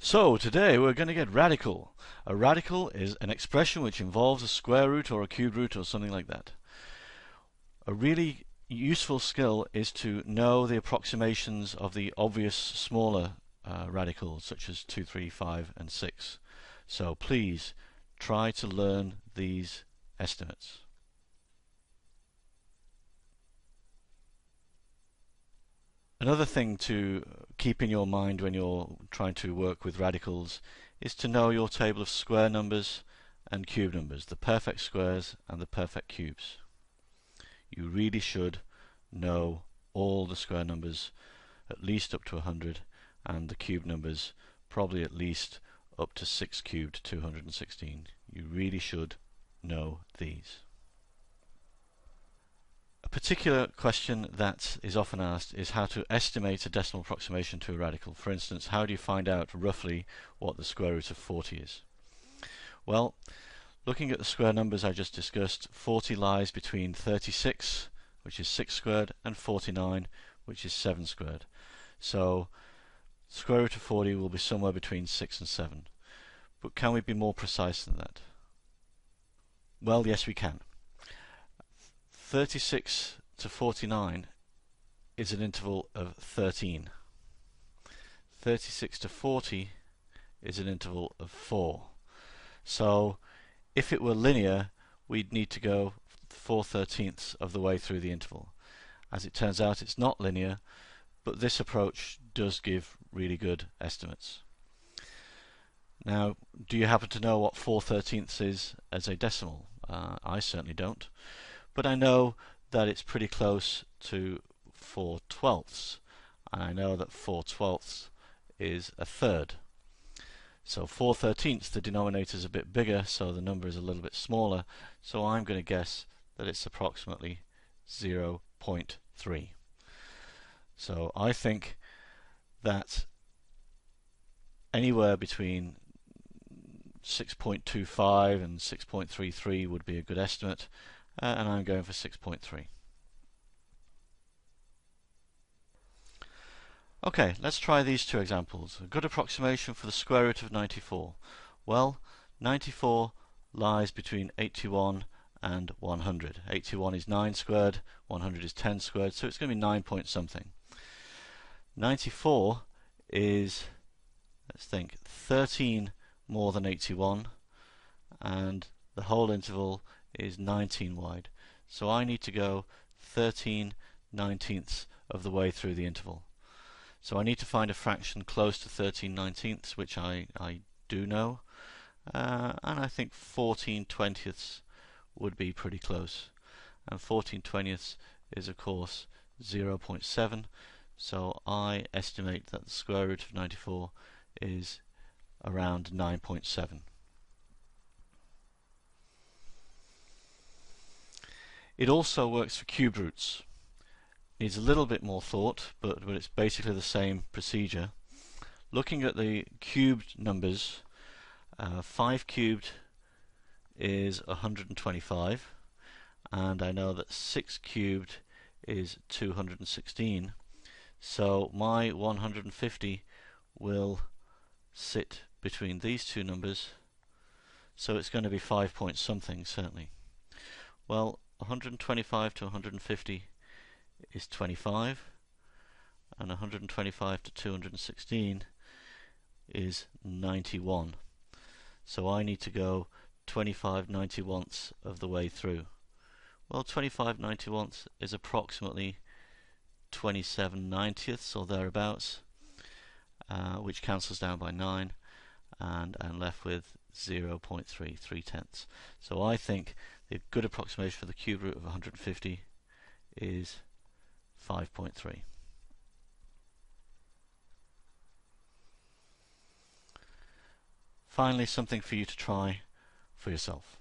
So today we're going to get radical. A radical is an expression which involves a square root or a cube root or something like that. A really useful skill is to know the approximations of the obvious smaller radicals such as 2, 3, 5 and 6. So please try to learn these estimates. Another thing to keep in your mind when you're trying to work with radicals is to know your table of square numbers and cube numbers, the perfect squares and the perfect cubes. You really should know all the square numbers at least up to 100 and the cube numbers probably at least up to 6 cubed 216. You really should know these. A particular question that is often asked is how to estimate a decimal approximation to a radical. For instance, how do you find out roughly what the square root of 40 is? Well, looking at the square numbers I just discussed, 40 lies between 36, which is 6 squared, and 49, which is 7 squared. So, square root of 40 will be somewhere between 6 and 7. But can we be more precise than that? Well, yes we can. 36 to 49 is an interval of 13. 36 to 40 is an interval of 4. So if it were linear, we'd need to go 4/13 of the way through the interval. As it turns out, it's not linear, but this approach does give really good estimates. Now, do you happen to know what 4/13 is as a decimal? I certainly don't. But I know that it's pretty close to 4/12, and I know that 4/12 is a third. So 4/13, the denominator is a bit bigger, so the number is a little bit smaller, so I'm going to guess that it's approximately 0.3. So I think that anywhere between 6.25 and 6.33 would be a good estimate. And I'm going for 6.3. Okay, let's try these two examples. A good approximation for the square root of 94. Well, 94 lies between 81 and 100. 81 is 9 squared, 100 is 10 squared, so it's going to be 9 point something. 94 is, let's think, 13 more than 81, and the whole interval is 19 wide. So I need to go 13/19 of the way through the interval. So I need to find a fraction close to 13/19, which I do know, and I think 14/20 would be pretty close. And 14/20 is of course 0.7, so I estimate that the square root of 94 is around 9.7. It also works for cube roots. Needs a little bit more thought, but it's basically the same procedure. Looking at the cubed numbers, 5 cubed is 125, and I know that 6 cubed is 216, so my 150 will sit between these two numbers, so it's going to be 5 point something certainly. Well, 125 to 150 is 25, and 125 to 216 is 91. So I need to go 25/91 of the way through. Well, 25/91 is approximately 27/90 or thereabouts, which cancels down by 9, and I'm left with 0.3 So I think the good approximation for the cube root of 150 is 5.3. Finally, something for you to try for yourself.